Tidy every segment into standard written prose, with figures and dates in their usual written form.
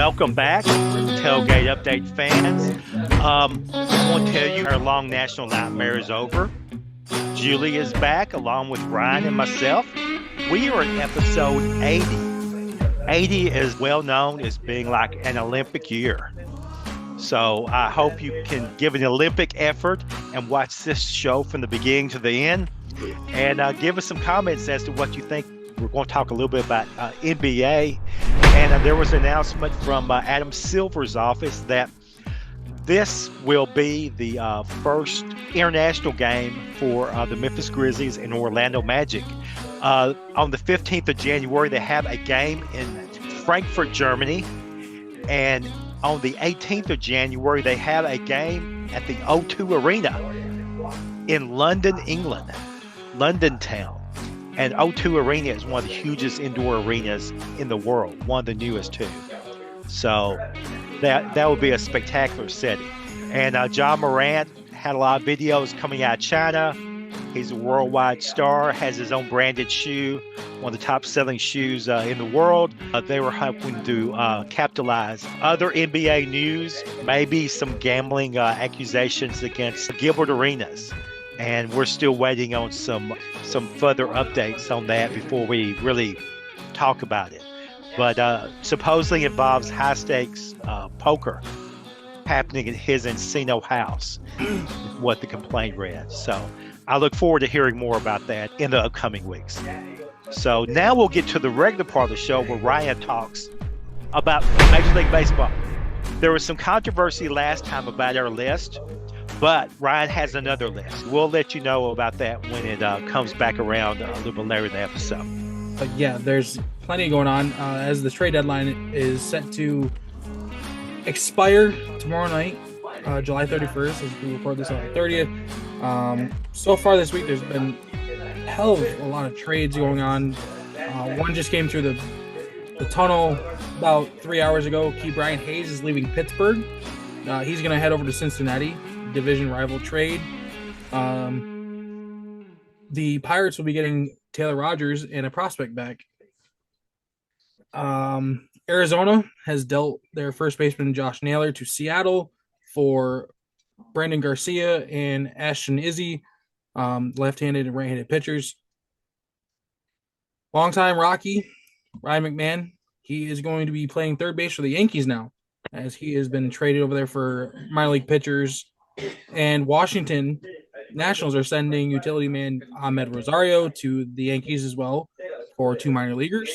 welcome back, Tailgate Update fans. I want to tell you our long national nightmare is over. Julie is back along with Ryne and myself. We are at episode 80. 80 is well known as being like an Olympic year. So I hope you can give an Olympic effort and watch this show from the beginning to the end and give us some comments as to what you think. We're going to talk a little bit about NBA. And there was an announcement from Adam Silver's office that this will be the first international game for the Memphis Grizzlies and Orlando Magic. On the 15th of January, they have a game in Frankfurt, Germany. And on the 18th of January, they have a game at the O2 Arena in London, England, London town. And O2 Arena is one of the hugest indoor arenas in the world, one of the newest too. So that would be a spectacular setting. And John Morant had a lot of videos coming out of China. He's a worldwide star, has his own branded shoe, one of the top selling shoes in the world. They were hoping to capitalize. Other NBA news, maybe some gambling accusations against Gilbert Arenas. And we're still waiting on some further updates on that before we really talk about it. But supposedly involves high stakes poker happening at his Encino house, what the complaint read. So I look forward to hearing more about that in the upcoming weeks. So now we'll get to the regular part of the show where Ryan talks about Major League Baseball. There was some controversy last time about our list, but Ryan has another list. We'll let you know about that when it comes back around a little bit later in the episode. Yeah, there's plenty going on as the trade deadline is set to expire tomorrow night, July 31st, as we record this on the 30th. So far this week, there's been a hell of a lot of trades going on. One just came through the tunnel about 3 hours ago. Brian Hayes is leaving Pittsburgh. He's going to head over to Cincinnati, division rival trade. The Pirates will be getting Taylor Rogers and a prospect back. Arizona has dealt their first baseman Josh Naylor to Seattle for Brandon Garcia and Ashton Izzy, left-handed and right-handed pitchers. Longtime Rocky, Ryan McMahon, he is going to be playing third base for the Yankees now, as he has been traded over there for minor league pitchers. And Washington Nationals are sending utility man Ahmed Rosario to the Yankees as well for two minor leaguers.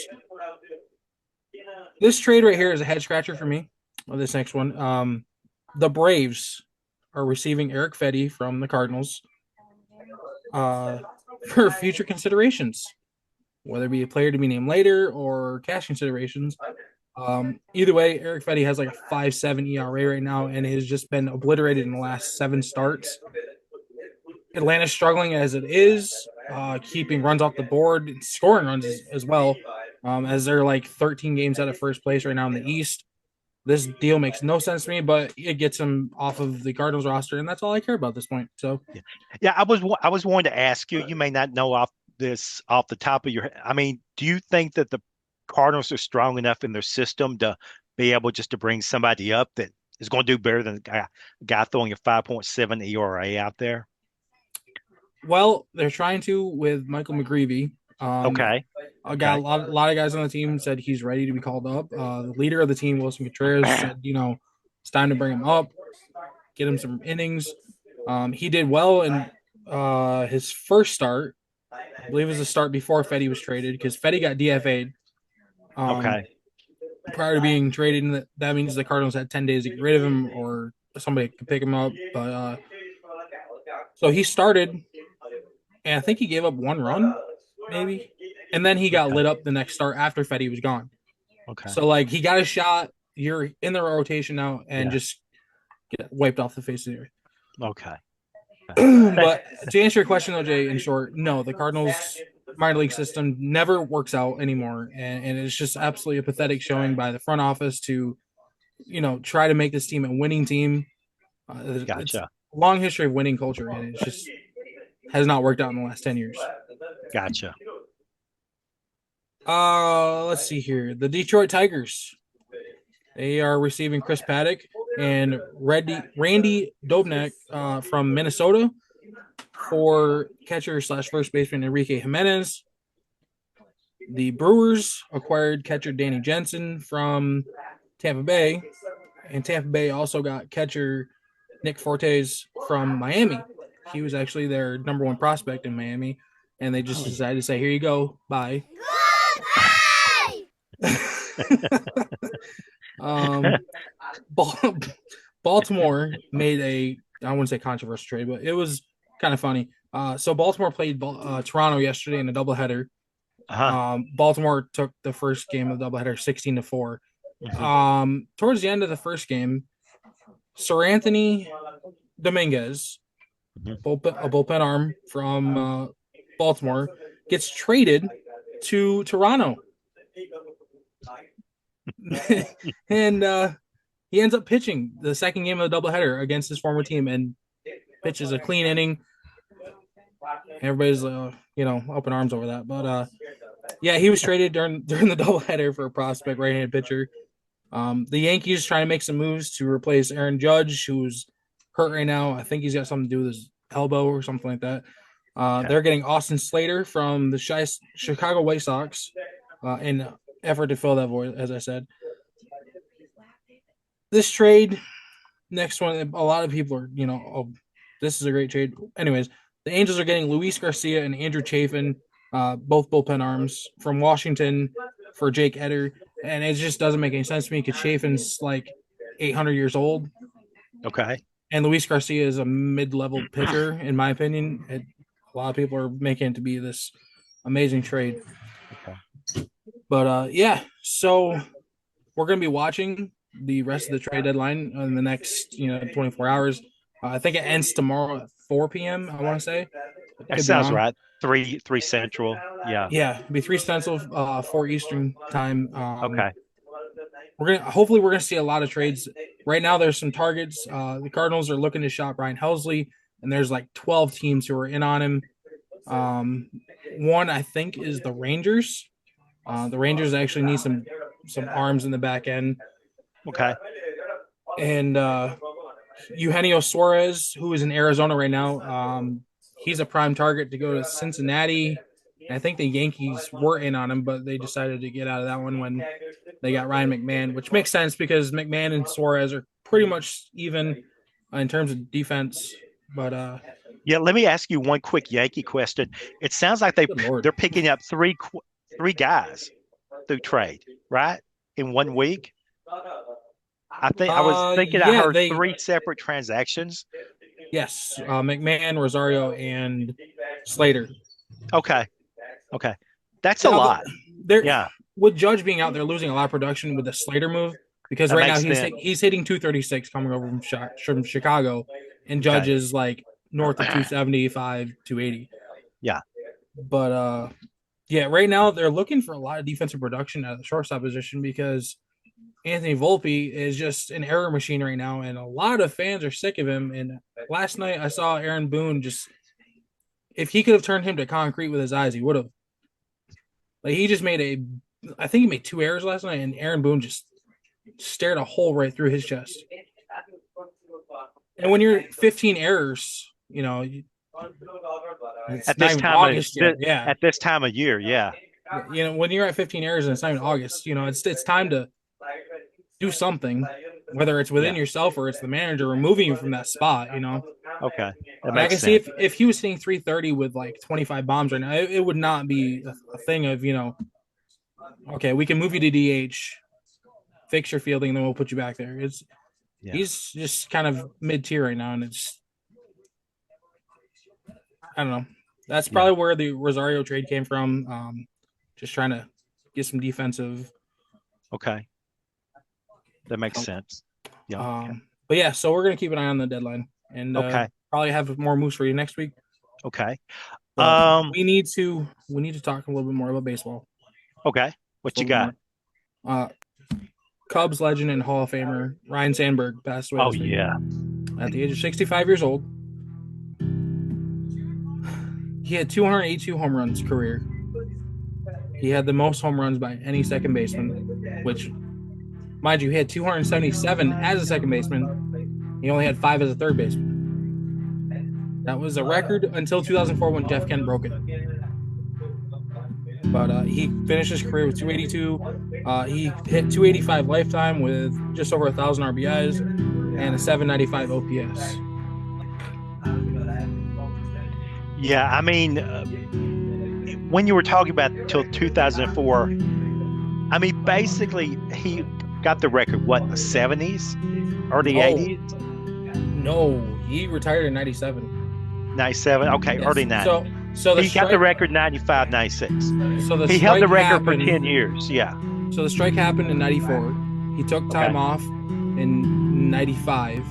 This trade right here is a head scratcher for me. This next one. The Braves are receiving Eric Fetty from the Cardinals for future considerations, whether it be a player to be named later or cash considerations. Either way, Eric Fetty has like a 5.7 ERA right now and has just been obliterated in the last 7 starts. Atlanta's struggling as it is, keeping runs off the board, scoring runs as well, as they're like 13 games out of first place right now in the East. This deal makes no sense to me, but it gets him off of the Cardinals roster, and that's all I care about at this point. So, yeah, I was wanting to ask you. You may not know off the top of your head. I mean, do you think that the Cardinals are strong enough in their system to be able just to bring somebody up that is going to do better than a guy throwing a 5.7 ERA out there? Well, they're trying to with Michael McGreevy. Okay. A lot of guys on the team said he's ready to be called up. The leader of the team, Wilson Contreras, said, it's time to bring him up, get him some innings. He did well in his first start. I believe it was the start before Fetty was traded because Fetty got DFA'd. Okay. Prior to being traded, that means the Cardinals had 10 days to get rid of him or somebody could pick him up. But so he started, and I think he gave up 1 run, maybe. And then he got lit up the next start after Fetty was gone. Okay. So, he got a shot. You're in the rotation now and just get wiped off the face of the earth. Okay. But to answer your question, though, Jay, in short, no, the Cardinals minor league system never works out anymore. And it's just absolutely a pathetic showing by the front office to, try to make this team a winning team. Gotcha. It's a long history of winning culture, and it just has not worked out in the last 10 years. Gotcha. Let's see here. The Detroit Tigers They are receiving Chris Paddock and Randy Dobnak from Minnesota for catcher slash first baseman Enrique Jimenez. The Brewers acquired catcher Danny Jensen from Tampa Bay, and Tampa Bay also got catcher Nick Fortes from Miami. He was actually their number one prospect in Miami, and they just decided to say, "Here you go, bye." um, Baltimore made I wouldn't say controversial trade, but it was kind of funny. So Baltimore played Toronto yesterday in a doubleheader. Baltimore took the first game of the doubleheader 16-4. Towards the end of the first game, Sir Anthony Dominguez, a bullpen arm from Baltimore, gets traded to Toronto. And he ends up pitching the second game of the doubleheader against his former team and pitches a clean inning. Everybody's up in arms over that, but yeah, he was traded during the doubleheader for a prospect right-handed pitcher. The Yankees trying to make some moves to replace Aaron Judge, who's hurt right now. I think he's got something to do with his elbow or something like that. They're getting Austin Slater from the Chicago White Sox in an effort to fill that void, as I said. This trade, next one, a lot of people are, this is a great trade. Anyways, the Angels are getting Luis Garcia and Andrew Chafin, both bullpen arms, from Washington for Jake Eder. And it just doesn't make any sense to me because Chafin's like 800 years old. Okay. And Luis Garcia is a mid-level pitcher, in my opinion. A lot of people are making it to be this amazing trade. Okay. But, yeah, so we're going to be watching the rest of the trade deadline in the next 24 hours. I think it ends tomorrow at 4 p.m. I want to say. That sounds right. 3 Central. Yeah, it'll be 3 Central, 4 Eastern time. Okay. Hopefully we're gonna see a lot of trades. Right now there's some targets. The Cardinals are looking to shop Ryan Helsley, and there's like 12 teams who are in on him. One I think is the Rangers. The Rangers actually need some arms in the back end. Okay. And Eugenio Suarez, who is in Arizona right now, he's a prime target to go to Cincinnati. And I think the Yankees were in on him, but they decided to get out of that one when they got Ryan McMahon, which makes sense because McMahon and Suarez are pretty much even in terms of defense. But yeah, let me ask you one quick Yankee question. It sounds like they're picking up three guys through trade, right? In 1 week. I was thinking I heard 3 separate transactions. Yes, McMahon, Rosario, and Slater. Okay. That's a lot. With Judge being out, they're losing a lot of production with the Slater move because right now he's hitting 236 coming over from Chicago, and Judge is like north of 275, 280. Yeah. But yeah, right now they're looking for a lot of defensive production at the shortstop position because Anthony Volpe is just an error machine right now, and a lot of fans are sick of him. And last night I saw Aaron Boone if he could have turned him to concrete with his eyes, he would have. Like he just I think he made 2 errors last night, and Aaron Boone just stared a hole right through his chest. And when you're 15 errors, at this time of year, yeah. When you're at 15 errors and it's not even August, it's time to do something, whether it's within yourself or it's the manager removing you from that spot, Okay. I can see if he was hitting 330 with like 25 bombs right now, it would not be a thing of, okay, we can move you to DH, fix your fielding, and then we'll put you back there. He's just kind of mid-tier right now, and it's I don't know. That's probably where the Rosario trade came from. Just trying to get some defensive. Okay. That makes sense. Yeah. But yeah, so we're gonna keep an eye on the deadline, and probably have more moves for you next week. Okay. We need to talk a little bit more about baseball. Okay. What you got? Cubs legend and Hall of Famer Ryne Sandberg passed away. Oh yeah. At the age of 65 years old. He had 282 home runs career. He had the most home runs by any second baseman, which Mind you, he had 277 as a second baseman. He only had 5 as a third baseman. That was a record until 2004 when Jeff Kent broke it. But he finished his career with 282. He hit 285 lifetime with just over 1,000 RBIs and a 795 OPS. Yeah, I mean, when you were talking about till 2004, I mean, basically he got the record, what, in the 70s, early Oh, 80s, no, he retired in 97. 97? Okay, Yes. early 90s. So the He got the strike record 95, 96. so the He held the strike record for happened 10 years. Yeah. So the strike happened in 94. He took Okay. time off in 95.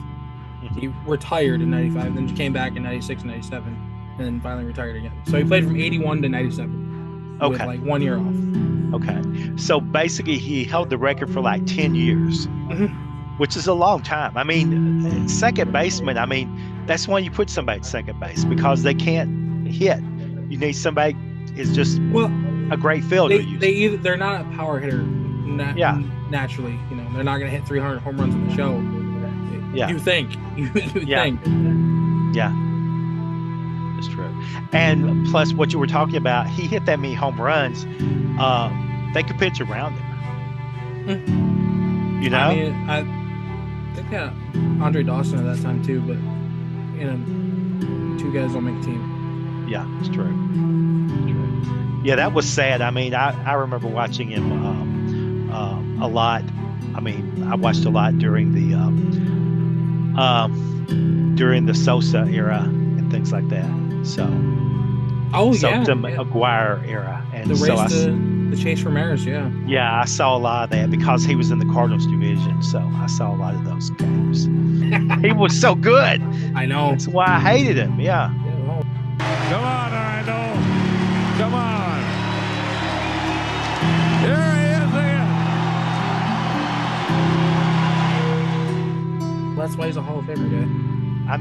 He retired in 95, then came back in 96 and 97, and then finally retired again. So he played from 81 to 97 with Okay. like 1 year off. Okay. So basically, he held the record for like 10 years, which is a long time. I mean, second baseman, I mean, that's when you put somebody at second base because they can't hit. You need somebody is just a great fielder. They're not a power hitter naturally. You know, they're not going to hit 300 home runs in the show. Yeah. You think. You think. Yeah. That's true. And plus, what you were talking about, he hit that many home runs. They could pitch around him. You know? I mean, I think they had Andre Dawson at that time too, but you know, 2 guys don't make a team. Yeah, it's true. Yeah, that was sad. I mean, I remember watching him a lot. I mean, I watched a lot during the Sosa era and things like that. So, Sosa McGuire era, and the race the Chase for Maris, yeah. Yeah, I saw a lot of that because he was in the Cardinals division, so I saw a lot of those games. He was so good. I know. That's why I hated him. Yeah. Come on, Rhino. Come on. Here he is again. That's why he's a Hall of Famer guy. I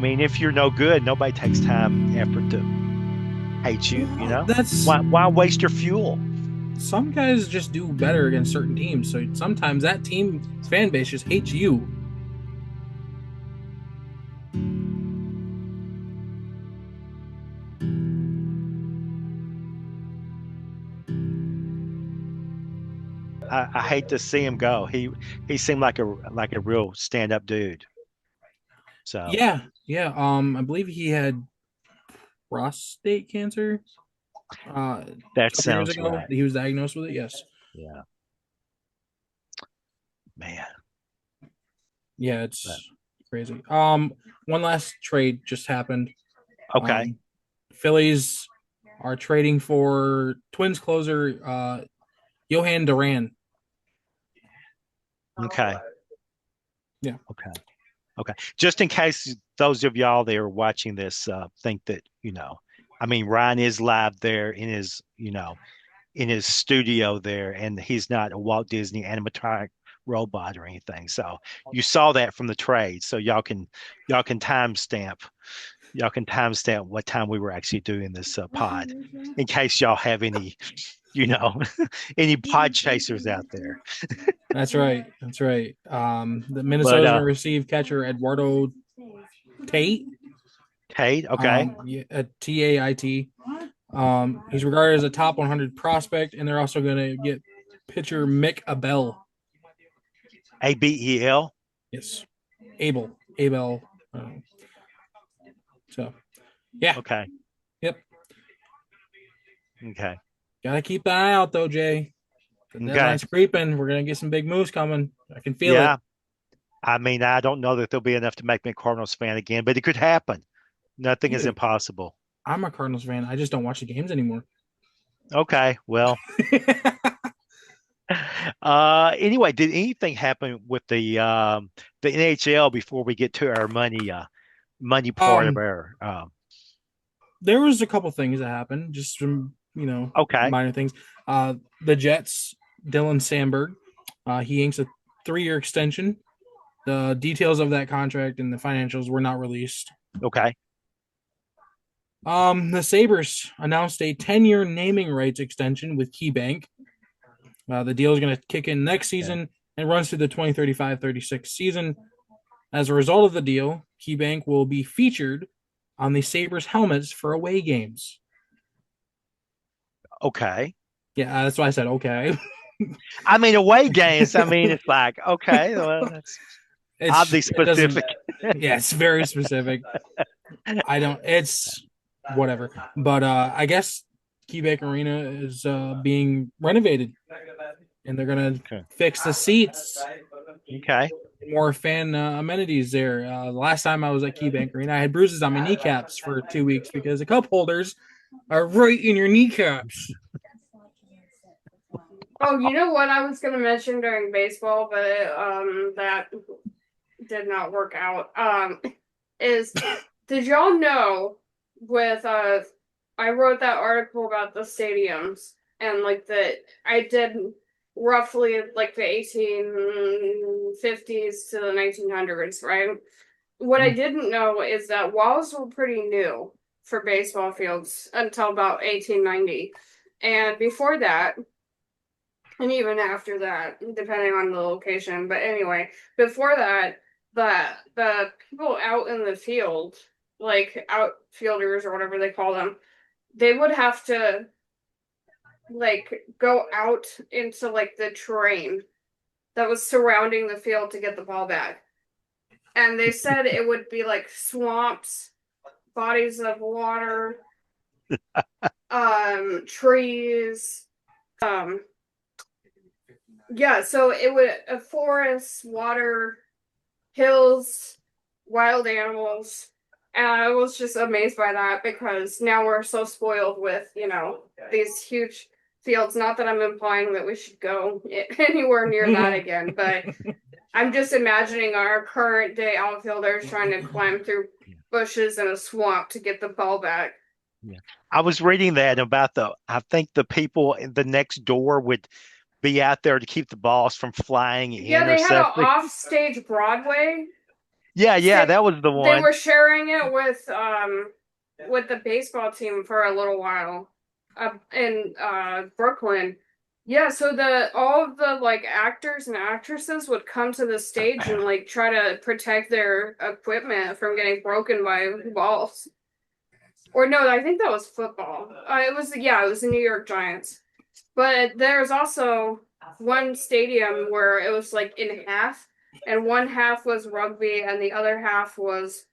mean, if you're no good, nobody takes time, effort to hate you. You know, why waste your fuel? Some guys just do better against certain teams, so sometimes that team's fan base just hates you. I hate to see him go. He seemed like a real stand-up dude. So yeah. I believe he had prostate cancer. That sounds years ago, right. he was diagnosed with it. Yes. Yeah. Man. Yeah, it's crazy. One last trade just happened. Okay. Phillies are trading for Twins closer Johan Duran. Okay. Yeah. Okay. Just in case those of y'all that are watching this think that, you know, I mean, Ryan is live there in his, you know, in his studio there, and he's not a Walt Disney animatronic robot or anything. So you saw that from the trade. So y'all can timestamp what time we were actually doing this pod, in case y'all have any, you know, any pod chasers out there. That's right. The Minnesota's going to receive catcher Eduardo Tate. Okay. Tait. He's regarded as a top 100 prospect, and they're also going to get pitcher Mick Abel. Abel. Yes, Abel. So, yeah. Okay. Yep. Okay. Gotta keep an eye out though, Jay. The deadline's creeping. We're gonna get some big moves coming. I can feel it. I mean, I don't know that there'll be enough to make me a Cardinals fan again, but it could happen. Nothing is impossible. I'm a Cardinals fan. I just don't watch the games anymore. Okay, well. Anyway, did anything happen with the NHL before we get to our money part of our? There was a couple things that happened, just some minor things. The Jets, Ryne Sandberg, he inks a 3-year extension. The details of that contract and the financials were not released. Okay. The Sabres announced a 10-year naming rights extension with KeyBank. The deal is going to kick in next season and runs through the 2035-36 season. As a result of the deal, KeyBank will be featured on the Sabres helmets for away games. Okay. Yeah, that's why I said okay. I mean, away games. I mean, it's like, okay, well, that's oddly It doesn't. specific. Yeah, it's very specific. I don't. It's whatever. But I guess KeyBank Arena is being renovated, and they're gonna Okay. fix the seats. Okay. More fan amenities there. The last time I was at KeyBank Arena, I had bruises on my kneecaps for 2 weeks because the cup holders are right in your kneecaps. Oh, you know what I was going to mention during baseball, but that did not work out. Is did y'all know with I wrote that article about the stadiums and like that I did roughly like the 1850s to the 1900s, right? What I didn't know is that walls were pretty new for baseball fields until about 1890. And before that, and even after that, depending on the location. But anyway, before that, the people out in the field, like outfielders or whatever they call them, they would have to like go out into like the terrain that was surrounding the field to get the ball back. And they said it would be like swamps, bodies of water, trees, yeah, so it would forests, water, hills, wild animals. And I was just amazed by that because now we're so spoiled with, these huge fields. Not that I'm implying that we should go anywhere near that again, but I'm just imagining our current day outfielders trying to climb through bushes in a swamp to get the ball back. Yeah. I was reading that about I think the people in the next door would be out there to keep the balls from flying in. Yeah, they or had an something. off-stage Broadway. Yeah, that was the one. They were sharing it with the baseball team for a little while in Brooklyn. Yeah, so all of the like actors and actresses would come to the stage and like try to protect their equipment from getting broken by balls. Or no, I think that was football. It was the New York Giants. But there's also one stadium where it was like in half, and one half was rugby and the other half was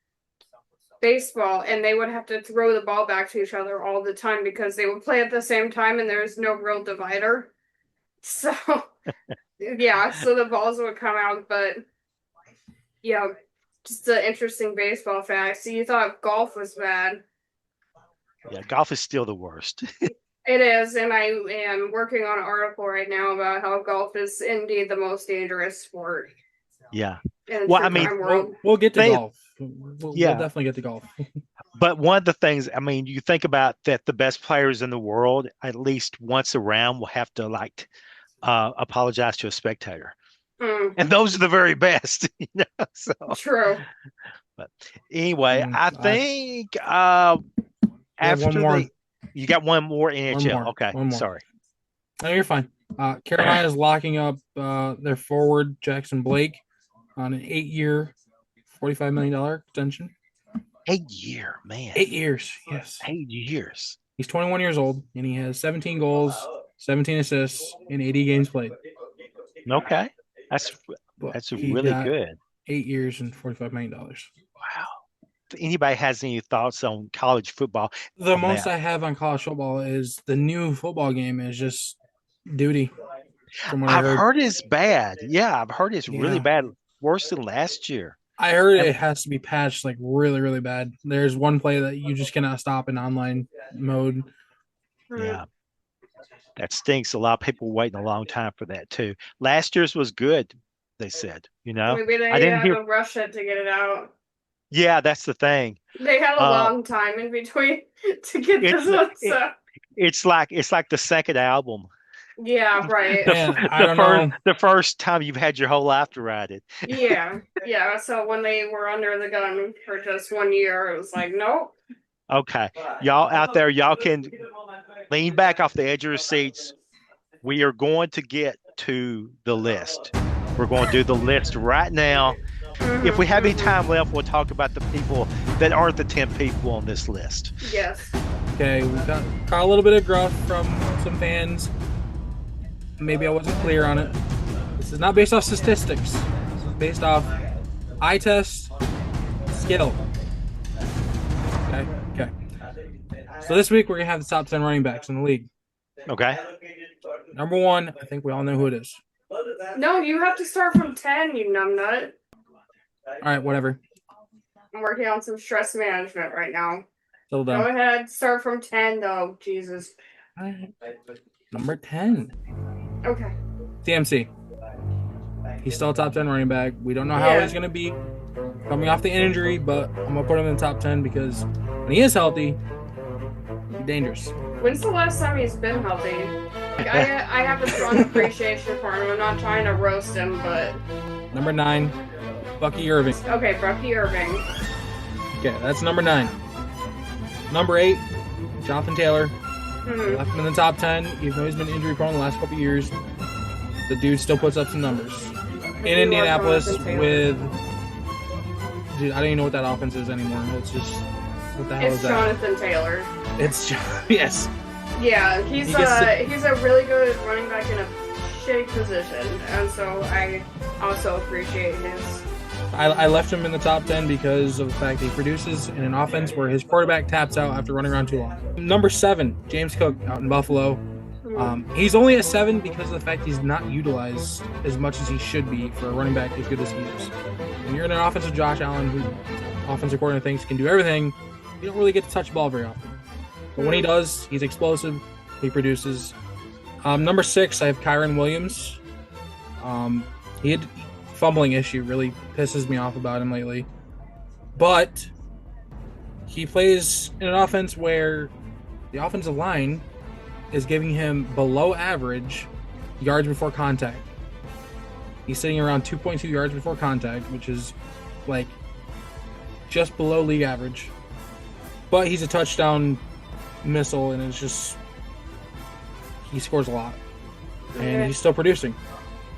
baseball, and they would have to throw the ball back to each other all the time because they would play at the same time and there's no real divider. So, yeah, so the balls would come out, but yeah, just an interesting baseball fact. So you thought golf was bad. Yeah, golf is still the worst. It is, and I am working on an article right now about how golf is indeed the most dangerous sport. Yeah. Well, I mean, we'll get to golf. We'll definitely get to golf. But one of the things, I mean, you think about that the best players in the world, at least once a round, will have to apologize to a spectator. And those are the very best. So. True. But anyway, I think after you got one more NHL. Okay, sorry. No, you're fine. Carolina is locking up their forward Jackson Blake on an 8-year, $45 million extension. 8-year, man. 8 years, yes. 8 years. He's 21 years old, and he has 17 goals, 17 assists, in 80 games played. Okay, that's really good. 8 years and $45 million. Wow. If anybody has any thoughts on college football? The most I have on college football is the new football game is just duty. I've heard it's bad. Yeah, I've heard it's really bad. Worse than last year. I heard it has to be patched like really, really bad. There's one play that you just cannot stop in online mode. Yeah. That stinks. A lot of people waiting a long time for that too. Last year's was good, they said. Maybe they had to rush it to get it out. Yeah, that's the thing. They had a long time in between to get this one. It's like the second album. Yeah, right. The first time you've had your whole life to write it. Yeah. So when they were under the gun for just 1 year, it was like, nope. Okay, y'all out there, y'all can lean back off the edge of your seats. We are going to get to the list. We're going to do the list right now. If we have any time left, we'll talk about the people that aren't the 10 people on this list. Yes. Okay, we got a little bit of gruff from some fans. Maybe I wasn't clear on it. This is not based off statistics. This is based off eye test, skill. Okay. So this week we're gonna have the top 10 running backs in the league. Okay. Number 1, I think we all know who it is. No, you have to start from 10, you numbnut. All right, whatever. I'm working on some stress management right now. Settle down. Go ahead, start from 10 though, Jesus. All right. Number 10. Okay. TMC. He's still a top 10 running back. We don't know how he's going to be coming off the injury, but I'm going to put him in the top 10 because when he is healthy, he's dangerous. When's the last time he's been healthy? Like, I have a strong appreciation for him. I'm not trying to roast him, but... Number 9, Bucky Irving. Okay, Bucky Irving. Okay, that's number 9. Number 8, Jonathan Taylor. Mm-hmm. Left him in the top 10, even though he's been injury prone the last couple years. The dude still puts up some numbers. In Indianapolis with... Dude, I don't even know what that offense is anymore. It's just... What the hell It's is that? Jonathan Taylor. It's... Yes. Yeah, he's a really good running back in a shitty position, and so I also appreciate his... I left him in the top 10 because of the fact that he produces in an offense where his quarterback taps out after running around too long. Number 7, James Cook out in Buffalo. He's only a 7 because of the fact he's not utilized as much as he should be for a running back as good as he is. When you're in an offense with Josh Allen, who offensive coordinator thinks can do everything, you don't really get to touch the ball very often. But when he does, he's explosive. He produces. Number 6, I have Kyron Williams. He had fumbling issue really pisses me off about him lately. But he plays in an offense where the offensive line is giving him below average yards before contact. He's sitting around 2.2 yards before contact, which is like just below league average. But he's a touchdown missile, and it's just he scores a lot. And he's still producing.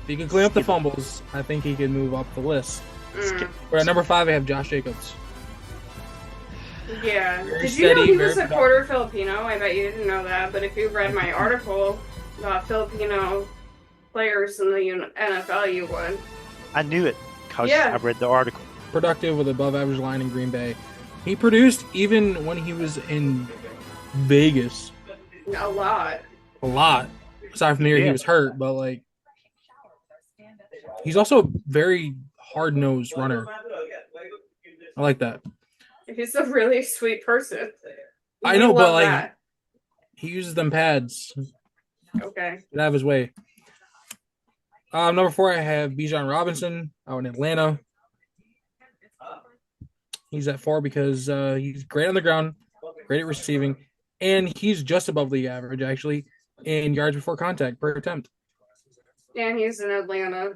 If he can clean up the fumbles, I think he can move up the list. But at number 5, I have Josh Jacobs. Yeah. Very Did you know steady, he was very a quarter Filipino? I bet you didn't know that. But if you read my article about Filipino players in the NFL, you would. I knew it because I read the article. Productive with above average line in Green Bay. He produced even when he was in Vegas. A lot. A lot. Aside from the year he was hurt, but like he's also a very hard-nosed runner. I like that. He's a really sweet person. I know, but like that. he uses them pads. Okay. Get out of his way. Number 4, I have Bijan Robinson out in Atlanta. He's at 4 because he's great on the ground, great at receiving, and he's just above league average, actually, in yards before contact per attempt. And he's in Atlanta.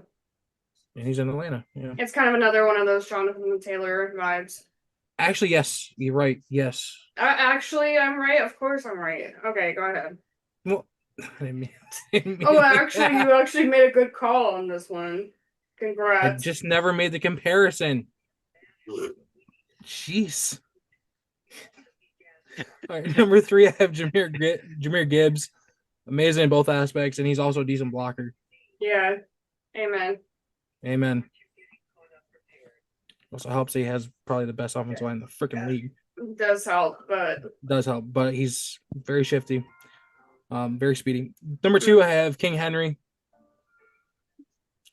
Yeah. It's kind of another one of those Jonathan Taylor vibes. Actually, yes. You're right. Yes. Actually, I'm right. Of course I'm right. Okay, go ahead. Well, I didn't mean Oh, like actually, that. you actually made a good call on this one. Congrats. I just never made the comparison. Jeez. All right, number 3, I have Jahmyr Gibbs. Amazing in both aspects, and he's also a decent blocker. Yeah. Amen. Also helps he has probably the best offensive line in the freaking league. Does help, But he's very shifty. Very speedy. Number 2, I have King Henry.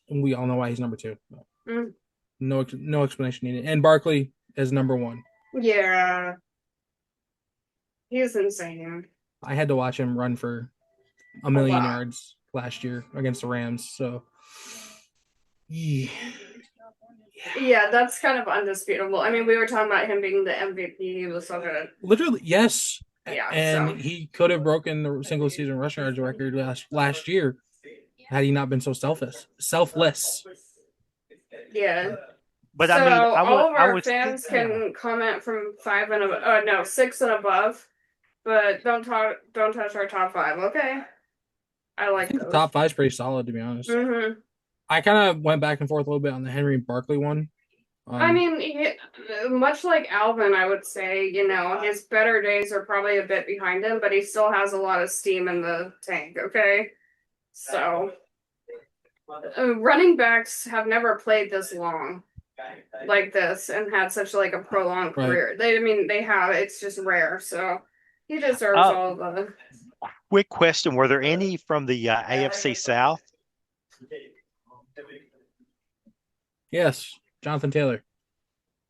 And we all know why he's number 2. No explanation needed. And Barkley is number 1. Yeah. He's insane. I had to watch him run for a million yards last year against the Rams. So, yeah. Yeah, that's kind of undisputable. I mean, we were talking about him being the MVP. He was so good. Literally, yes. Yeah, and he could have broken the single season rushing yards record last year had he not been so selfless. Yeah. But so I mean, all of our fans can comment from 5 and above. 6 and above, but don't touch our top 5. Okay. I like those. The top 5 is pretty solid, to be honest. Mm-hmm. I kind of went back and forth a little bit on the Henry and Barkley one. I mean, much like Alvin, I would say, his better days are probably a bit behind him, but he still has a lot of steam in the tank, okay? So, running backs have never played this long like this and had such like a prolonged Right. career. They have, it's just rare. So, he deserves Uh, all the. quick question: were there any from the AFC South? Yes, Jonathan Taylor.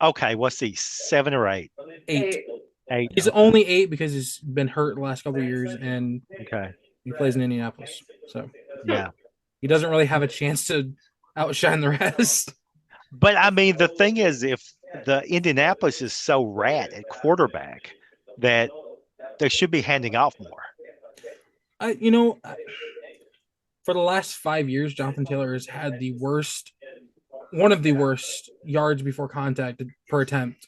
Okay, what's he? 7 or 8? 8. 8. He's only 8 because he's been hurt the last couple of years, and Okay. he plays in Indianapolis. So Yeah. he doesn't really have a chance to outshine the rest. But I mean, the thing is, if the Indianapolis is so rat at quarterback that they should be handing off more. For the last 5 years, Jonathan Taylor has had one of the worst yards before contact per attempt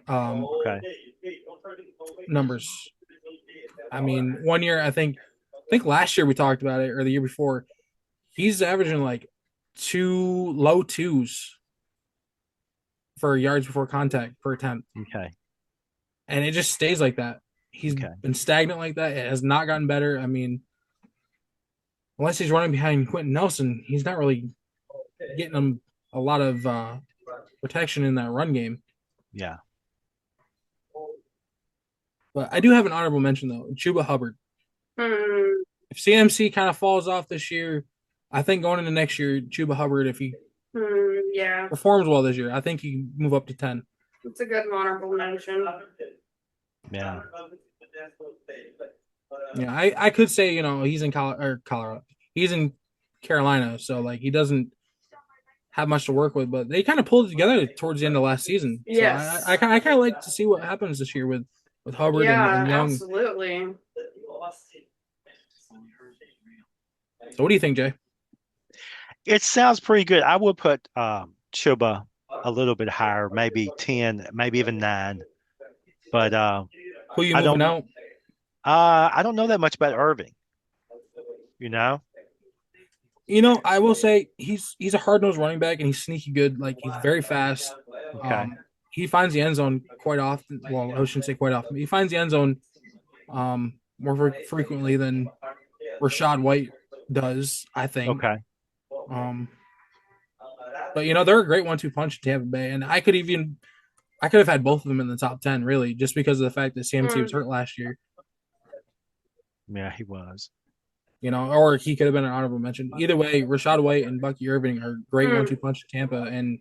Okay. numbers. I mean, one year, I think last year we talked about it, or the year before, he's averaging like low twos for yards before contact per attempt. Okay. And it just stays like that. He's been stagnant like that. It has not gotten better. I mean, unless he's running behind Quentin Nelson, he's not really getting him a lot of protection in that run game. Yeah. But I do have an honorable mention, though. Chuba Hubbard. If CMC kind of falls off this year, I think going into next year, Chuba Hubbard, if he performs well this year, I think he can move up to 10. It's a good honorable mention. Yeah. Yeah, I could say, he's in Colorado. He's in Carolina, so like he doesn't have much to work with, but they kind of pulled it together towards the end of last season. Yes. So I kind of like to see what happens this year with Hubbard and Young. Absolutely. So what do you think, Jay? It sounds pretty good. I would put Chuba a little bit higher, maybe 10, maybe even 9. But who you moving out? I don't know that much about Irving. I will say he's a hard-nosed running back and he's sneaky good. Like he's very fast. Okay. He finds the end zone quite often. Well, I shouldn't say quite often. But he finds the end zone more frequently than Rachaad White does, I think. Okay. But they're a great 1-2 punch in Tampa Bay, and I could have had both of them in the top 10, really, just because of the fact that CMC was hurt last year. Yeah, he was. Or he could have been an honorable mention. Either way, Rachaad White and Bucky Irving are great 1-2 punch in Tampa, and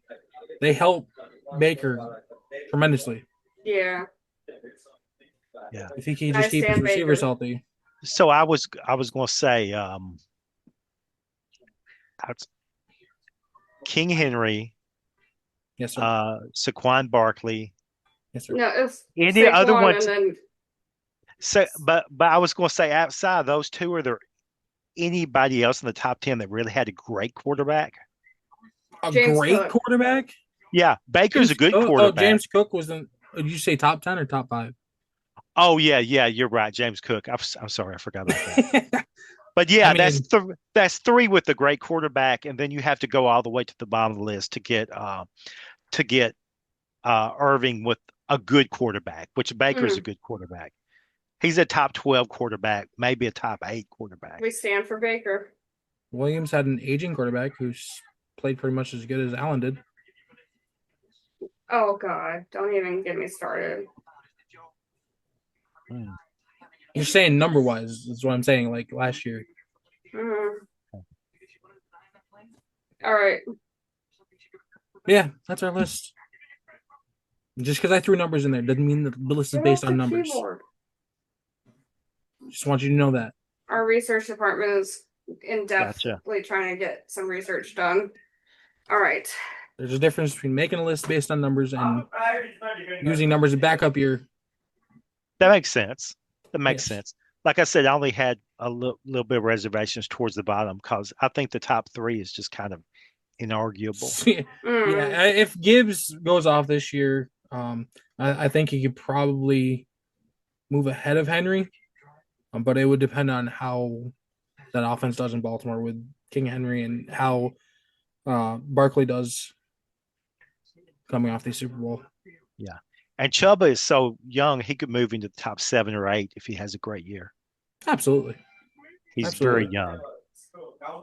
they help Baker tremendously. Yeah. Yeah. If he can just keep his receivers healthy. So I was going to say King Henry. Yes, sir. Saquon Barkley. Yes, sir. No, it's any Saquon other ones? And then... So, but I was going to say outside of those two, are there anybody else in the top 10 that really had a great quarterback? James great Cook. quarterback? Yeah, Baker's a good quarterback. James Cook was in. Did you say top 10 or top 5? Oh yeah, you're right, James Cook. I'm sorry, I forgot about that. But yeah, that's 3 with the great quarterback, and then you have to go all the way to the bottom of the list to get Irving with a good quarterback, which Baker's a good quarterback. He's a top 12 quarterback, maybe a top 8 quarterback. We stand for Baker. Williams had an aging quarterback who's played pretty much as good as Allen did. Oh God! Don't even get me started. You're saying number wise is what I'm saying. Like last year. All right. Yeah, that's our list. Just because I threw numbers in there doesn't mean that the list is based on numbers. Keyboard. Just want you to know that. Our research department is in depthly trying to get some research done. All right. There's a difference between making a list based on numbers and using numbers to back up your. That makes sense. That makes sense. Like I said, I only had a little bit of reservations towards the bottom because I think the top 3 is just kind of inarguable. Yeah, if Gibbs goes off this year, I think he could probably move ahead of Henry, but it would depend on how that offense does in Baltimore with King Henry and how Barkley does coming off the Super Bowl. Yeah. And Chuba is so young, he could move into the top 7 or 8 if he has a great year. Absolutely. He's very Absolutely. young.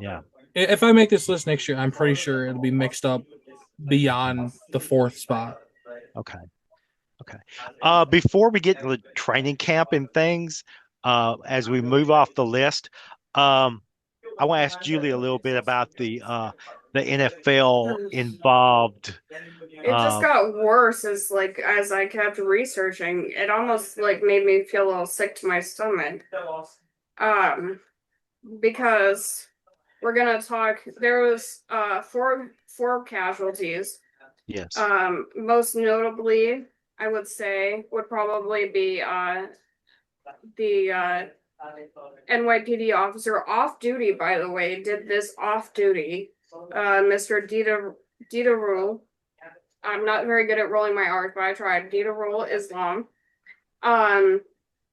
Yeah. If I make this list next year, I'm pretty sure it'll be mixed up beyond the 4th spot. Okay. Okay. Before we get to the training camp and things, as we move off the list, I want to ask Julie a little bit about the NFL involved. It just got worse as I kept researching. It almost like made me feel a little sick to my stomach. Because we're gonna talk. There was four casualties. Yes. Most notably, I would say, would probably be the NYPD officer off duty. By the way, did this off duty. Mr. Dita Rule. I'm not very good at rolling my R's, but I tried. Dita Rule Islam.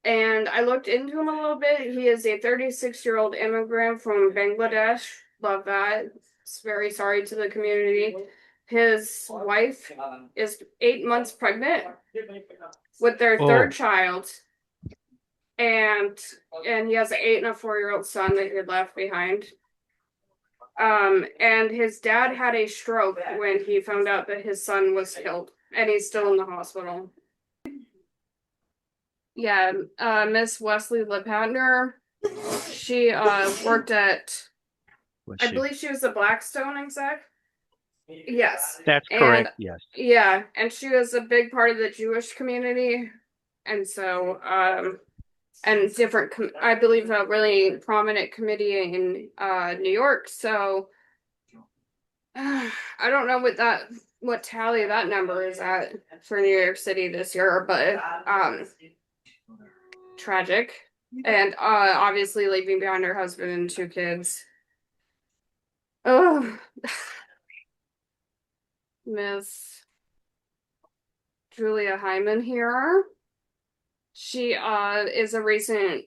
And I looked into him a little bit. He is a 36-year-old immigrant from Bangladesh. Love that. It's very sorry to the community. His wife is 8 months pregnant with their third child. And he has an 8 and a 4-year-old son that he had left behind. And his dad had a stroke when he found out that his son was killed, and he's still in the hospital. Yeah, Miss Wesley Lepatner, she worked at, I believe she was the Blackstone exec. Yes. That's correct, yes. Yeah, and she was a big part of the Jewish community, and so, and different, I believe a really prominent committee in New York, so I don't know what tally that number is at for New York City this year, but tragic. And obviously leaving behind her husband and 2 kids. Oh, Miss Julia Hyman here. She is a recent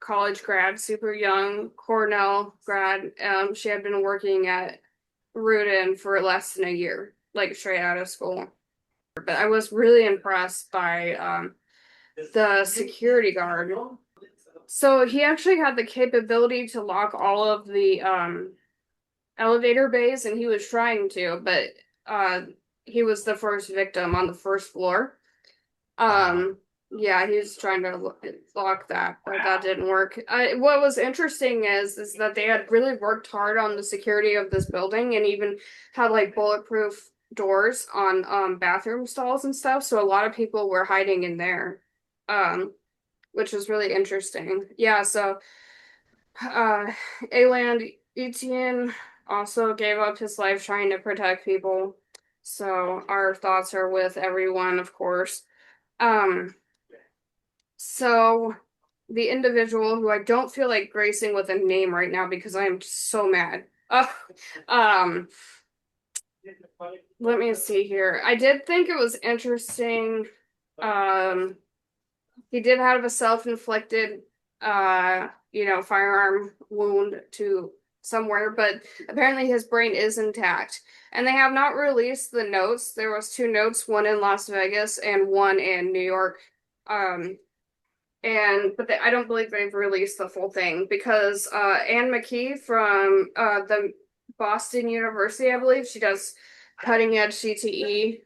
college grad, super young, Cornell grad. She had been working at Rudin for less than a year, like straight out of school. But I was really impressed by the security guard. So he actually had the capability to lock all of the elevator bays, and he was trying to, but he was the first victim on the first floor. Yeah, he was trying to lock that, but that didn't work. What was interesting is that they had really worked hard on the security of this building, and even had like bulletproof doors on bathroom stalls and stuff. So a lot of people were hiding in there, which was really interesting. Yeah, so Eland Etienne also gave up his life trying to protect people. So our thoughts are with everyone, of course. So the individual who I don't feel like gracing with a name right now because I am so mad. Let me see here. I did think it was interesting. He did have a self-inflicted, firearm wound to somewhere, but apparently his brain is intact. And they have not released the notes. There was 2 notes, one in Las Vegas and one in New York. I don't believe they've released the full thing because Anne McKee from the Boston University, I believe, she does cutting edge CTE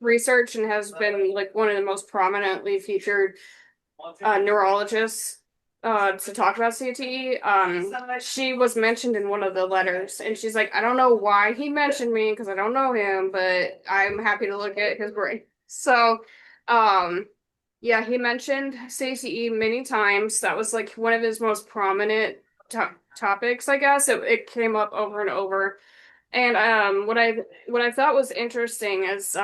research and has been like one of the most prominently featured neurologists to talk about CTE. She was mentioned in one of the letters, and she's like, I don't know why he mentioned me because I don't know him, but I'm happy to look at his brain. So, yeah, he mentioned CTE many times. That was like one of his most prominent topics, I guess. It came up over and over. And what I thought was interesting is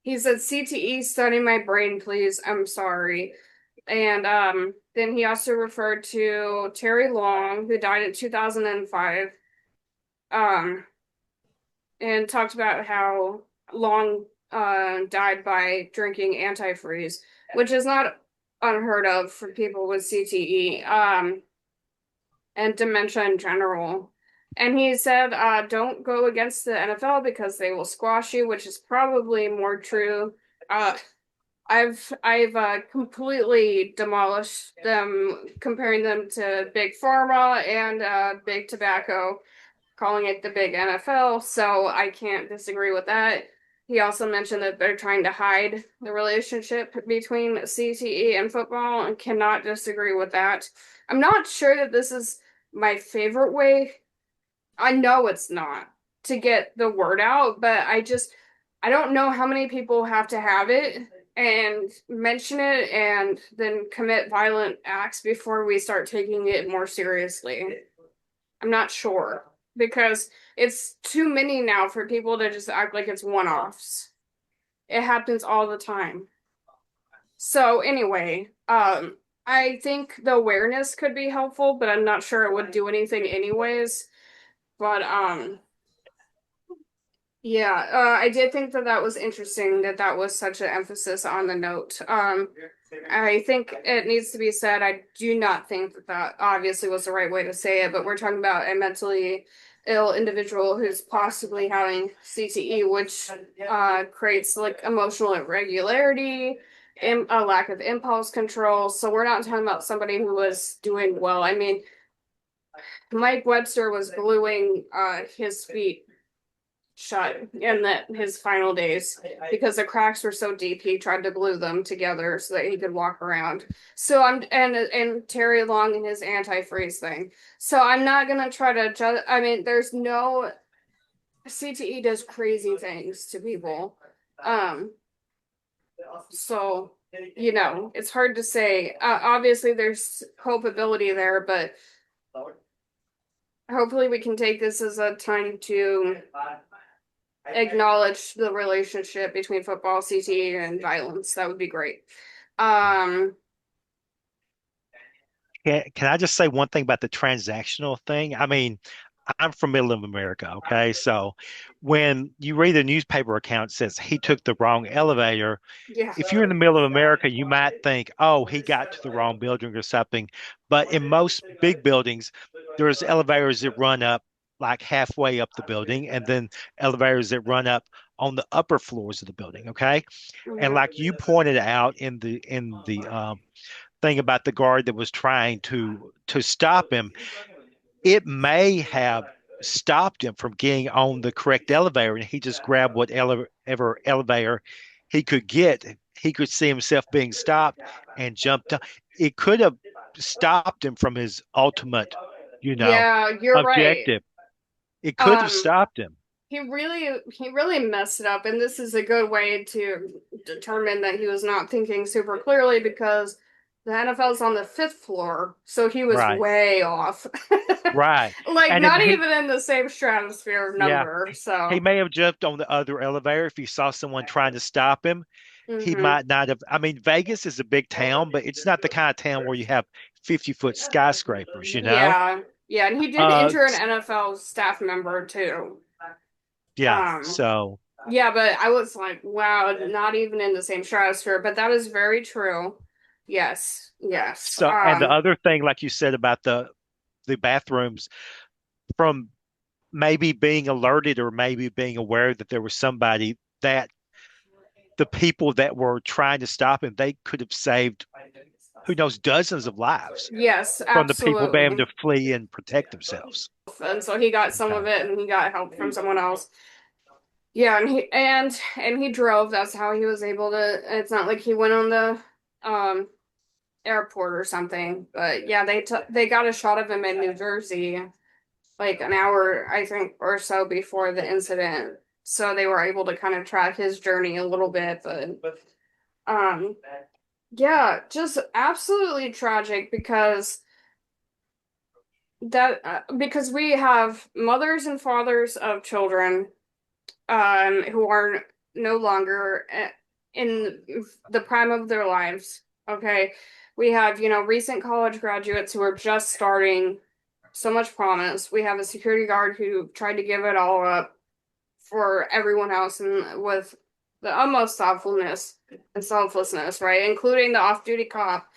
he said CTE study my brain, please. I'm sorry. And then he also referred to Terry Long, who died in 2005. And talked about how Long died by drinking antifreeze, which is not unheard of for people with CTE and dementia in general. And he said, don't go against the NFL because they will squash you, which is probably more true. Uh, I've completely demolished them, comparing them to Big Pharma and Big Tobacco, calling it the Big NFL. So I can't disagree with that. He also mentioned that they're trying to hide the relationship between CTE and football, and cannot disagree with that. I'm not sure that this is my favorite way. I know it's not to get the word out, but I don't know how many people have to have it and mention it and then commit violent acts before we start taking it more seriously. I'm not sure because it's too many now for people to just act like it's one-offs. It happens all the time. So anyway, I think the awareness could be helpful, but I'm not sure it would do anything anyways. But yeah, I did think that that was interesting that that was such an emphasis on the note. I think it needs to be said. I do not think that that obviously was the right way to say it, but we're talking about a mentally ill individual who's possibly having CTE, which creates like emotional irregularity, a lack of impulse control. So we're not talking about somebody who was doing well. I mean, Mike Webster was gluing his feet shut in his final days because the cracks were so deep. He tried to glue them together so that he could walk around. So and Terry Long and his antifreeze thing. So I'm not gonna try to judge. I mean, there's no CTE does crazy things to people. So it's hard to say. Obviously, there's culpability there, but hopefully, we can take this as a time to acknowledge the relationship between football, CTE, and violence. That would be great. Can I just say one thing about the transactional thing? I mean, I'm from middle of America, okay? So when you read a newspaper account that says he took the wrong elevator, Yeah. if you're in the middle of America, you might think, oh, he got to the wrong building or something. But in most big buildings, there's elevators that run up like halfway up the building, and then elevators that run up on the upper floors of the building, okay? And Mhm. like you pointed out in the thing about the guard that was trying to stop him, it may have stopped him from getting on the correct elevator, and he just grabbed whatever elevator he could get. He could see himself being stopped and jumped up. It could have stopped him from his ultimate, Yeah, you're right. objective. It could have Um, stopped him. he really messed it up, and this is a good way to determine that he was not thinking super clearly because the NFL's on the fifth floor, so he was Right, way off. right. Like And then not even in the same stratosphere of yeah, number. he So, may have jumped on the other elevator if he saw someone trying to stop him. He hmm. might not have. I mean, Vegas is a big town, but it's not the kind of town where you have 50-foot skyscrapers, you know? Yeah, yeah, and he did Uh, injure an NFL staff member too. yeah. Um, So, yeah, but I was like, wow, not even in the same stratosphere. But that is very true. Yes, yes. and the other thing, like you said about the bathrooms, from maybe being alerted or maybe being aware that there was somebody that the people that were trying to stop him, they could have saved, who knows, dozens of lives Yes, from the people being able absolutely. to flee and protect themselves. And so he got some Okay. of it, and he got help from someone else. Yeah, and he drove. That's how he was able to. It's not like he went on the um airport or something. But yeah, they got a shot of him in New Jersey like an hour, I think, or so before the incident. So they were able to kind of track his journey a little bit, but um yeah, just absolutely tragic because we have mothers and fathers of children who are no longer in the prime of their lives. Okay. We have, recent college graduates who are just starting, so much promise. We have a security guard who tried to give it all up for everyone else and with the utmost thoughtfulness and selflessness, right? Including the off-duty cop.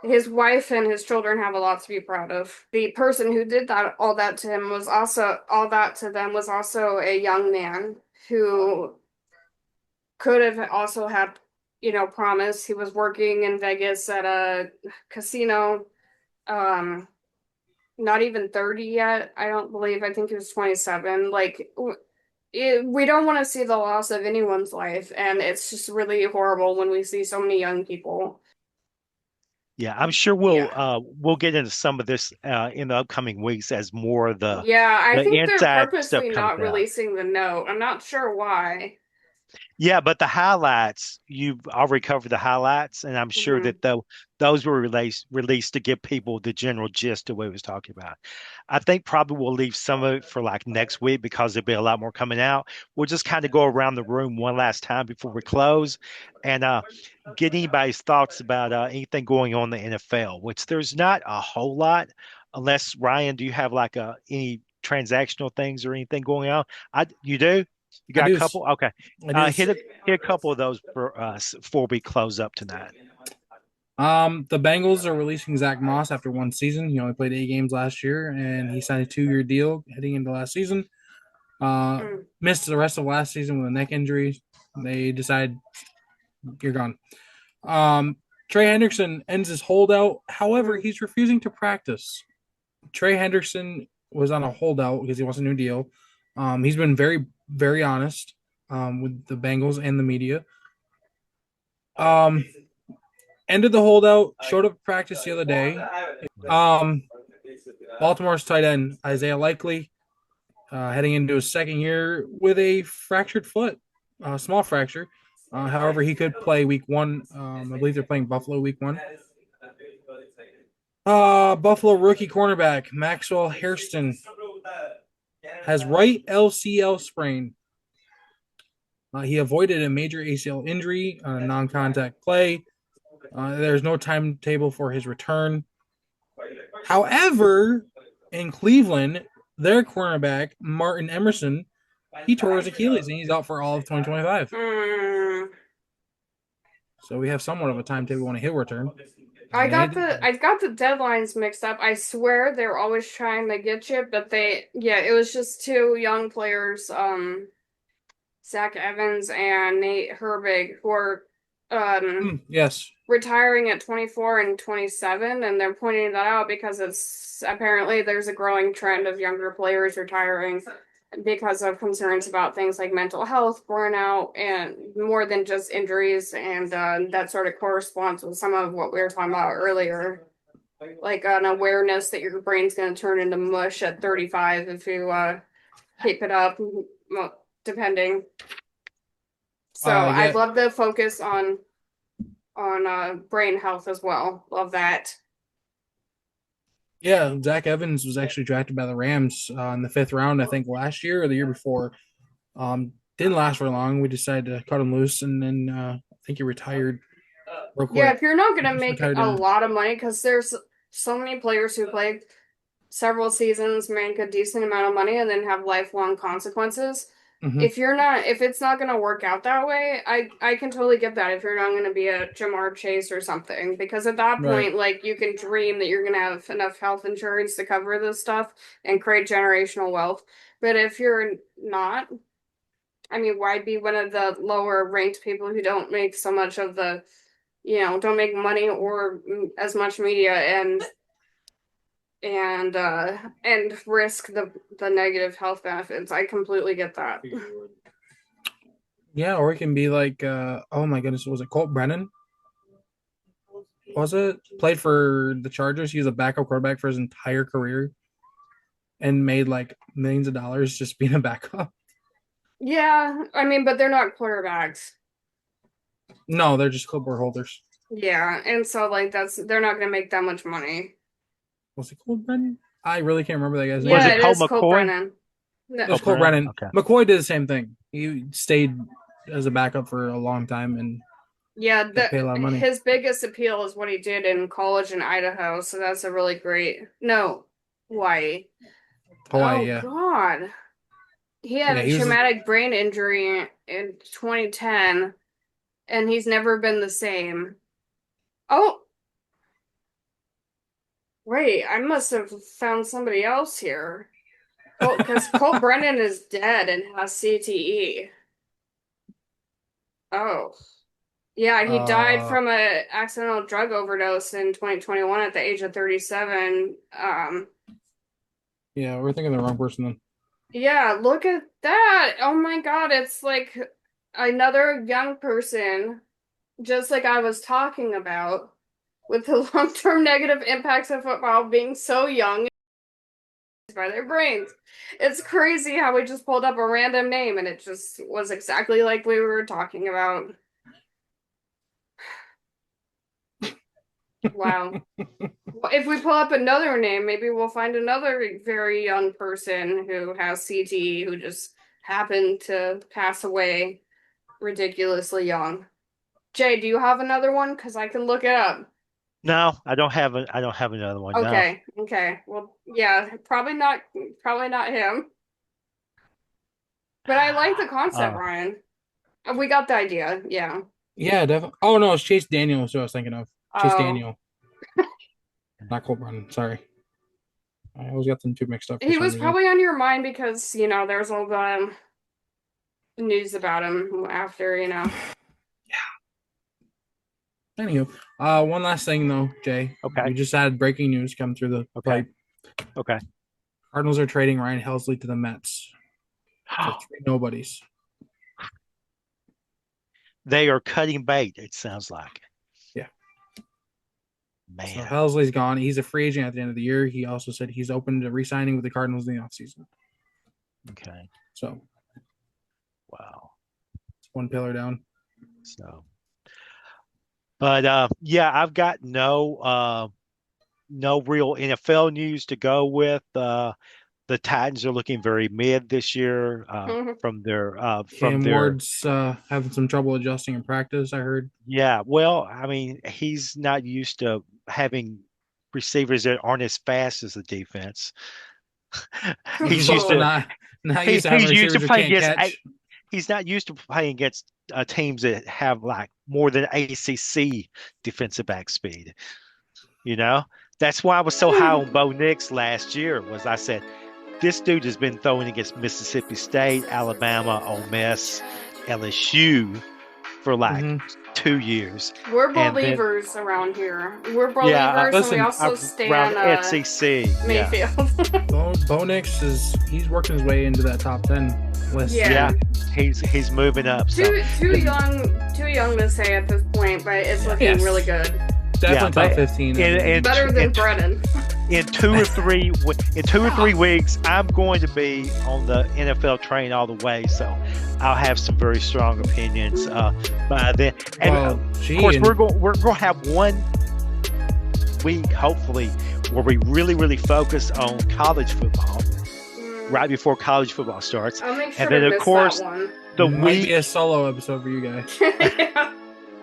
his wife and his children have a lot to be proud of. The person who did that all that to him was also all that to them was also a young man who could have also had, promise. He was working in Vegas at a casino, not even 30 yet, I don't believe. I think he was 27. Like, we don't want to see the loss of anyone's life, and it's just really horrible when we see so many young people. Yeah, I'm sure we'll get into some of this in the upcoming weeks as more of Yeah, I the think they're inside stuff purposely comes not out. releasing the note. I'm not sure why. Yeah, but the highlights, I'll recover the highlights, and I'm sure Hmm. that those were released to give people the general gist of what he was talking about. I think probably we'll leave some of it for like next week because there'll be a lot more coming out. We'll just kind of go around the room one last time before we close and get anybody's thoughts about anything going on in the NFL, which there's not a whole lot, unless Ryan, do you have like any transactional things or anything going on? You do? You I got a do. couple? Okay. I do. Hit a couple of those for us before we close up tonight. The Bengals are releasing Zach Moss after one season. He only played 8 games last year, and he signed a 2-year deal heading into last season. Mm. Missed the rest of last season with a neck injury. They decide you're gone. Trey Henderson ends his holdout. However, he's refusing to practice. Trey Henderson was on a holdout because he wants a new deal. He's been very, very honest with the Bengals and the media. Ended the holdout, showed up at practice the other day. Baltimore's tight end, Isaiah Likely, heading into his second year with a fractured foot, small fracture. However, he could play week one. I believe they're playing Buffalo week one. Buffalo rookie cornerback Maxwell Hairston has right LCL sprain. He avoided a major ACL injury on a non-contact play. There's no timetable for his return. However, in Cleveland, their cornerback, Martin Emerson, he tore his Achilles and he's out for all of 2025. So we have somewhat of a timetable when he'll return. I got the deadlines mixed up. I swear they're always trying to get you, but it was just two young players, Zach Evans and Nate Herbig, who are yes, retiring at 24 and 27, and they're pointing that out because it's apparently there's a growing trend of younger players retiring because of concerns about things like mental health, burnout, and more than just injuries, and that sort of corresponds with some of what we were talking about earlier, like an awareness that your brain's going to turn into mush at 35 if you keep it up, depending. So I'd love to focus on brain health as well. Love that. Yeah, Zach Evans was actually drafted by the Rams in the 5th round, I think, last year or the year before. Didn't last for long. We decided to cut him loose, and then I think he retired real quick. Yeah, if you're not going to make a lot of money, because there's so many players who play several seasons, make a decent amount of money, and then have lifelong consequences. Mm-hmm. If it's not going to work out that way, I can totally get that if you're not going to be a Jamar Chase or something, because at that point, like, you can dream that you're going to have enough health insurance to cover this stuff and create generational wealth. But if you're not, I mean, why be one of the lower ranked people who don't make so much of the, don't make money or as much media and risk the negative health benefits? I completely get that. Yeah, or it can be like, oh my goodness, was it Colt Brennan? Was it? Played for the Chargers. He was a backup quarterback for his entire career and made like millions of dollars just being a backup. Yeah, I mean, but they're not quarterbacks. No, they're just clipboard holders. Yeah, and so like they're not going to make that much money. Was it Colt Brennan? I really can't remember that guy's name. Yeah, it is Colt Brennan. It was Colt Brennan. Okay. McCoy did the same thing. He stayed as a backup for a long time and paid a lot of money. His biggest appeal is what he did in college in Idaho, so that's a really great. No, Hawaii. Hawaii, yeah. God. He had a traumatic brain injury in 2010, and he's never been the same. Oh, Wait, I must have found somebody else here. Because Cole Brennan is dead and has CTE. Oh. Yeah, he died from a accidental drug overdose in 2021 at the age of 37. Yeah, we're thinking the wrong person then. Yeah, look at that. Oh my God, it's like another young person, just like I was talking about, with the long-term negative impacts of football being so young by their brains. It's crazy how we just pulled up a random name and it just was exactly like we were talking about. Wow. If we pull up another name, maybe we'll find another very young person who has CTE who just happened to pass away ridiculously young. Jay, do you have another one? Because I can look it up. No, I don't have another one. No. Okay, okay. Well, yeah, probably not him. But I like the concept, Ryan. We got the idea, yeah. Yeah, definitely. Oh no, it's Chase Daniel. Who I was thinking of. Chase Oh. Daniel, not Cole Brennan. Sorry, I always got them two mixed up. He was probably on your mind because, you know, there's all the news about him after, you know. Anywho, one last thing though, Jay. Okay. We just had breaking news come through the pipe. Okay. Cardinals are trading Ryan Helsley to the Mets for three nobodies. They are cutting bait, it sounds like. Yeah. Man. So Helsley's gone. He's a free agent at the end of the year. He also said he's open to re-signing with the Cardinals in the offseason. Okay. So. Wow. It's one pillar down. So. But yeah, I've got no real NFL news to go with. The Titans are looking very mid this year from their Ward's having some trouble adjusting in practice, I heard. Yeah, well, I mean, he's not used to having receivers that aren't as fast as the defense. He's used to not used to having receivers who can't catch. He's not used to playing against teams that have like more than ACC defensive back speed. You know, that's why I was so high on Bo Nix last year. Was I said, this dude has been throwing against Mississippi State, Alabama, Ole Miss, LSU for like 2 years. We're believers around here. We're believers, and we also stand SEC Mayfield. Yeah. Bo Nix he's working his way into that top 10 list. Yeah, he's moving up. Too young to say at this point, but it's looking really good. Definitely top 15. Better than Brennan. In 2 or 3 weeks, I'm going to be on the NFL train all the way, so I'll have some very strong opinions by then. And of course, we're going to have 1 week, hopefully, where we really focus on college football right before college football starts. I'll make sure and then, to of miss course, that one. the might week be a solo episode for you guys. Yeah.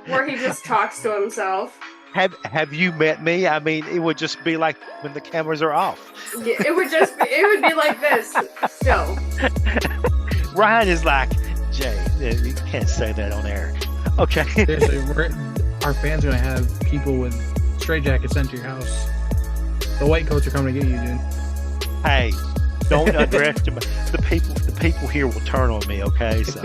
Where he just talks to himself. Have you met me? I mean, it would just be like when the cameras are off. Yeah, it would be like this still. Ryan is like, Jay, you can't say that on air. Okay. Seriously, our fans are gonna have people with straight jackets sent to your house. The white coats are coming to get you, dude. Hey, don't underestimate the people. The people here will turn on me. Okay, so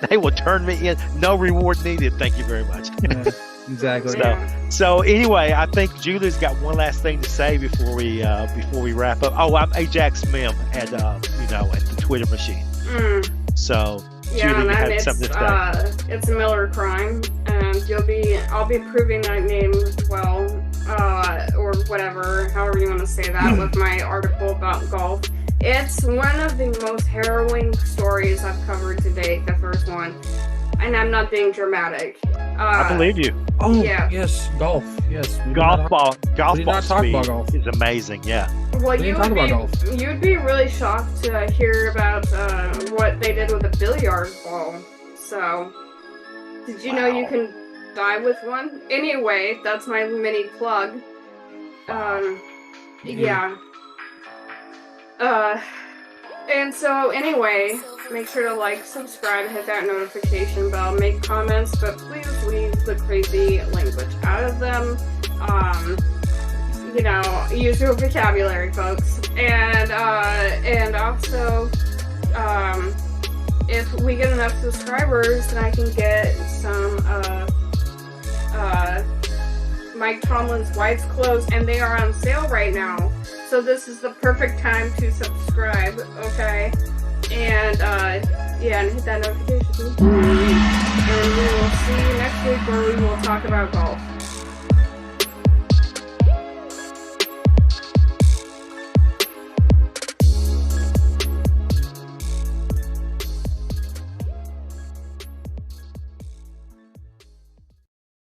they will turn me in. No reward needed. Thank you very much. Yeah, exactly. So anyway, I think Julie's got one last thing to say before we wrap up. Oh, I'm Ajax Mem at the Twitter machine. So yeah, Julie, you had it's, something to say. It's Miller Crime, and I'll be proving that name as well, or whatever, however you want to say that, with my article about golf. It's one of the most harrowing stories I've covered to date, the first one, and I'm not being dramatic. I believe you. Oh, yeah. Yes, golf. Yes. Golf ball speed golf. is amazing. Yeah. Well, you'd be really shocked to hear about what they did with a billiard ball. So, did you know you can die with one? Anyway, that's my mini plug. Yeah. And so anyway, make sure to like, subscribe, hit that notification bell, make comments, but please leave the crazy language out of them. you know, use your vocabulary, folks. And also, if we get enough subscribers, then I can get some Mike Tomlin's wife's clothes, and they are on sale right now. So this is the perfect time to subscribe, okay? And yeah, and hit that notification. And we will see you next week where we will talk about golf.